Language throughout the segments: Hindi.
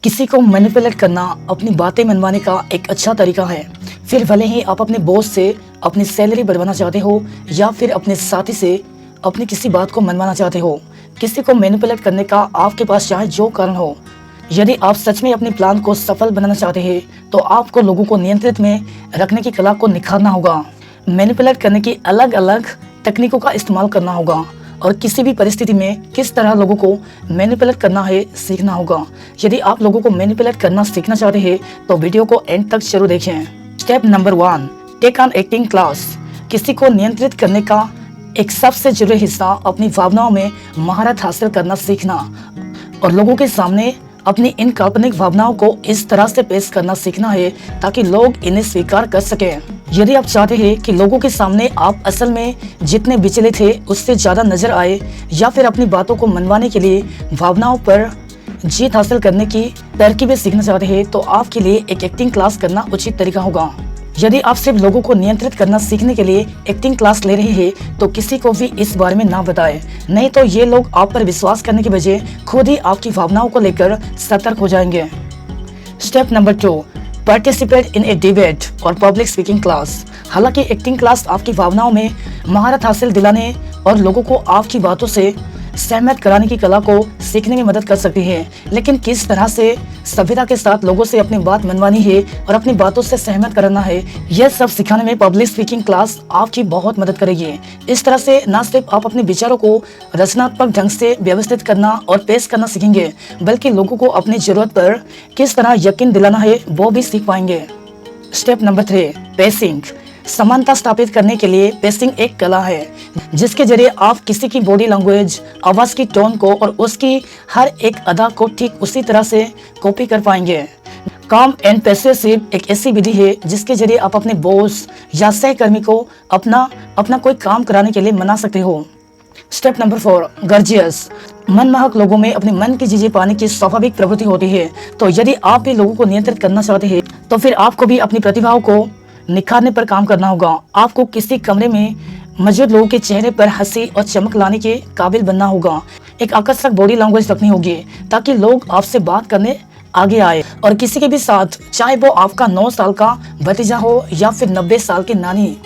किसी को मैनिपुलेट करना अपनी बातें मनवाने का एक अच्छा तरीका है। फिर भले ही आप अपने बॉस से अपनी सैलरी बढ़वाना चाहते हो या फिर अपने साथी से अपनी किसी बात को मनवाना चाहते हो, किसी को मैनिपुलेट करने का आपके पास चाहे जो कारण हो, यदि आप सच में अपने प्लान को सफल बनाना चाहते हैं तो आपको लोगों को नियंत्रित में रखने की कला को निखारना होगा। मैनिपुलेट करने की अलग अलग तकनीकों का इस्तेमाल करना होगा और किसी भी परिस्थिति में किस तरह लोगों को मैनिपुलेट करना है सीखना होगा। यदि आप लोगों को मैनिपुलेट करना सीखना चाहते हैं तो वीडियो को एंड तक जरूर देखें। Step number 1, take on acting class. किसी को नियंत्रित करने का एक सबसे जरूरी हिस्सा अपनी भावनाओं में महारत हासिल करना सीखना और लोगों के सामने अपनी इन काल्पनिक भावनाओं को इस तरह से पेश करना सीखना है ताकि लोग इन्हें स्वीकार कर सकें। यदि आप चाहते हैं कि लोगों के सामने आप असल में जितने विचलित थे उससे ज्यादा नजर आए या फिर अपनी बातों को मनवाने के लिए भावनाओं पर जीत हासिल करने की तरकीबें सीखना चाहते हैं तो आपके लिए एक एक्टिंग क्लास करना उचित तरीका होगा। यदि आप सिर्फ लोगों को नियंत्रित करना सीखने के लिए एक्टिंग क्लास ले रहे हैं तो किसी को भी इस बारे में ना बताएं, नहीं तो ये लोग आप पर विश्वास करने के बजाय खुद ही आपकी भावनाओं को लेकर सतर्क हो जाएंगे। Step number 2, participate in A debate और पब्लिक स्पीकिंग क्लास। हालांकि एक्टिंग क्लास आपकी भावनाओं में महारत हासिल दिलाने और लोगों को आपकी बातों से सहमत कराने की कला को सीखने में मदद कर सकती है, लेकिन किस तरह से सभ्यता के साथ लोगों से अपनी बात मनवानी है और अपनी बातों से सहमत कराना है, यह सब सिखाने में पब्लिक स्पीकिंग क्लास आपकी बहुत मदद करेगी। इस तरह से न सिर्फ आप अपने विचारों को रचनात्मक ढंग से व्यवस्थित करना और पेश करना सीखेंगे, बल्कि लोगों को अपनी जरूरत पर किस तरह यकीन दिलाना है वो भी सीख पाएंगे। Step number 3, pacing. समानता स्थापित करने के लिए पेसिंग एक कला है जिसके जरिए आप किसी की बॉडी लैंग्वेज, आवाज की टोन को और उसकी हर एक अदा को ठीक उसी तरह से कॉपी कर पाएंगे। काम एंड पेर्सुएसिव एक ऐसी विधि है जिसके जरिए आप अपने बॉस या सहकर्मी को अपना कोई काम कराने के लिए मना सकते हो। Step number 4, gorgeous. मनमोहक लोगों में अपने मन की चीजें पाने की स्वाभाविक प्रवृत्ति होती है, तो यदि आप भी लोगों को नियंत्रित करना चाहते हैं तो फिर आपको भी अपनी प्रतिभाओं को निखारने पर काम करना होगा। आपको किसी कमरे में मौजूद लोगों के चेहरे पर हंसी और चमक लाने के काबिल बनना होगा। एक आकर्षक बॉडी लैंग्वेज रखनी होगी ताकि लोग आपसे बात करने आगे आए और किसी के भी साथ, चाहे वो आपका 9 साल का भतीजा हो या फिर 90 साल की नानी,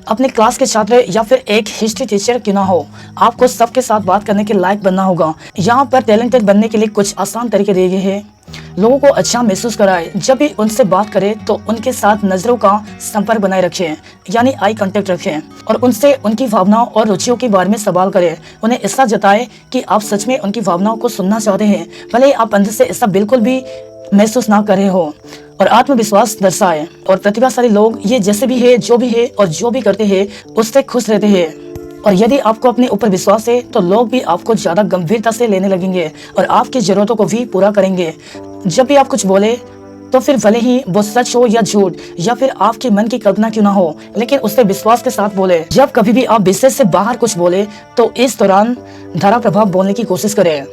अपने क्लास के छात्र या फिर एक हिस्ट्री टीचर क्यों ना हो, आपको सबके साथ बात करने के लायक बनना होगा। यहाँ पर टैलेंटेड बनने के लिए कुछ आसान तरीके दिए गए हैं। लोगों को अच्छा महसूस कराए। जब भी उनसे बात करें तो उनके साथ नजरों का संपर्क बनाए रखें, यानी आई कांटेक्ट रखें और उनसे उनकी भावनाओं और रुचियों के बारे में सवाल करें। उन्हें ऐसा जताएं कि आप सच में उनकी भावनाओं को सुनना चाहते हैं, भले ही आप अंदर से ऐसा बिल्कुल भी महसूस ना कर रहे हो। और आत्मविश्वास दर्शाएं। और प्रतिभाशाली लोग ये जैसे भी है, जो भी है और जो भी करते हैं उससे खुश रहते हैं। और यदि आपको अपने ऊपर विश्वास है तो लोग भी आपको ज्यादा गंभीरता से लेने लगेंगे और आपकी जरूरतों को भी पूरा करेंगे। जब भी आप कुछ बोले तो फिर भले ही वो सच हो या झूठ या फिर आपके मन की कल्पना क्यों ना हो, लेकिन उससे विश्वास के साथ बोले। जब कभी भी आप विषय से बाहर कुछ बोले तो इस दौरान धारा प्रभाव बोलने की कोशिश करें।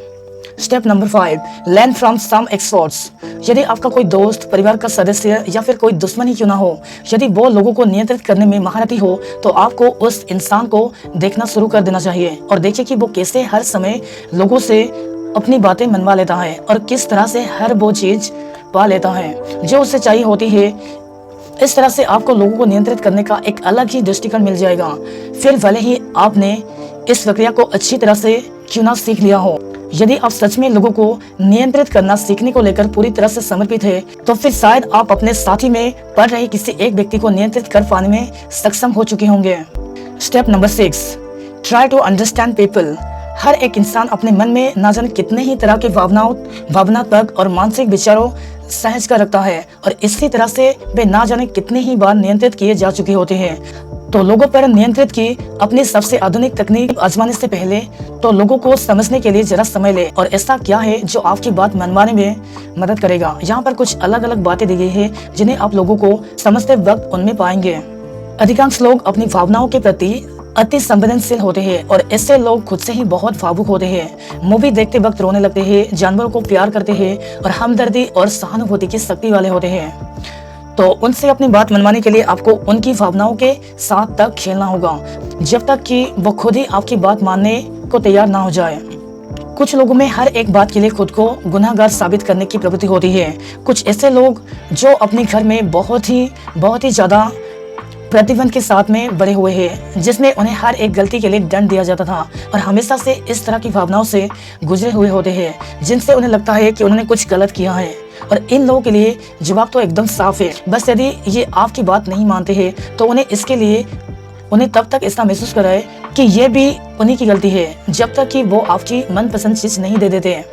Step number 5, learn from some experts. यदि आपका कोई दोस्त, परिवार का सदस्य या फिर कोई दुश्मन ही क्यों ना हो, यदि वो लोगों को नियंत्रित करने में महारथी हो तो आपको उस इंसान को देखना शुरू कर देना चाहिए और देखिए कि वो कैसे हर समय लोगों से अपनी बातें मनवा लेता है और किस तरह से हर वो चीज पा लेता है जो उसे चाहिए होती है। इस तरह से आपको लोगों को नियंत्रित करने का एक अलग ही दृष्टिकोण मिल जाएगा। फिर भले ही आपने इस प्रक्रिया को अच्छी तरह से क्यों ना सीख लिया हो, यदि आप सच में लोगों को नियंत्रित करना सीखने को लेकर पूरी तरह से समर्पित है तो फिर शायद आप अपने साथी में पढ़ रहे किसी एक व्यक्ति को नियंत्रित कर पाने में सक्षम हो चुके होंगे। Step number 6, try to understand people. हर एक इंसान अपने मन में ना जाने कितने ही तरह के भावनात्मक और मानसिक विचारों सहज कर रखता है और इसी तरह से वे ना जाने कितने ही बार नियंत्रित किए जा चुके होते हैं। तो लोगों पर नियंत्रित की अपनी सबसे आधुनिक तकनीक आजमाने से पहले तो लोगों को समझने के लिए जरा समय ले और ऐसा क्या है जो आपकी बात मनवाने में मदद करेगा। यहाँ पर कुछ अलग अलग बातें दी गई है जिन्हें आप लोगों को समझते वक्त उनमें पाएंगे। अधिकांश लोग अपनी भावनाओं के प्रति अति संवेदनशील होते हैं और ऐसे लोग खुद से ही बहुत भावुक होते हैं। मूवी देखते वक्त रोने लगते हैं, जानवरों को प्यार करते हैं और हमदर्दी और सहानुभूति की शक्ति वाले होते हैं। तो उनसे अपनी बात मनवाने के लिए आपको उनकी भावनाओं के साथ तक खेलना होगा जब तक कि वो खुद ही आपकी बात मानने को तैयार ना हो जाए। कुछ लोगों में हर एक बात के लिए खुद को गुनाहगार साबित करने की प्रवृत्ति होती है। कुछ ऐसे लोग जो अपने घर में बहुत ही ज़्यादा प्रतिबंध के साथ में बड़े हुए हैं, जिसमें उन्हें हर एक गलती के लिए दंड दिया जाता था और हमेशा से इस तरह की भावनाओं से गुजरे हुए होते हैं, जिनसे उन्हें लगता है कि उन्होंने कुछ गलत किया है। और इन लोगों के लिए जवाब तो एकदम साफ है, बस यदि ये आपकी बात नहीं मानते हैं तो उन्हें तब तक ऐसा महसूस कराए कि ये भी उन्हीं की गलती है, जब तक कि वो आपकी मनपसंद चीज नहीं दे देते हैं।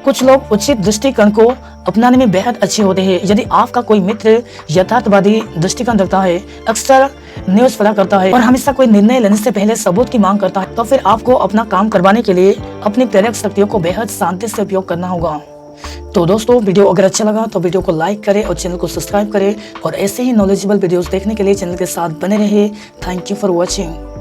कुछ लोग उचित दृष्टिकोण को अपनाने में बेहद अच्छे होते हैं। यदि आपका कोई मित्र यथार्थवादी दृष्टिकोण रखता है, अक्सर न्यूज़ पढ़ा करता है और हमेशा कोई निर्णय लेने से पहले सबूत की मांग करता है, तो फिर आपको अपना काम करवाने के लिए अपनी प्रेरक शक्तियों को बेहद शांति से उपयोग करना होगा। तो दोस्तों, वीडियो अगर अच्छा लगा तो वीडियो को लाइक करें और चैनल को सब्सक्राइब करें और ऐसे ही नॉलेजेबल वीडियोस देखने के लिए चैनल के साथ बने रहिए। Thank you for watching.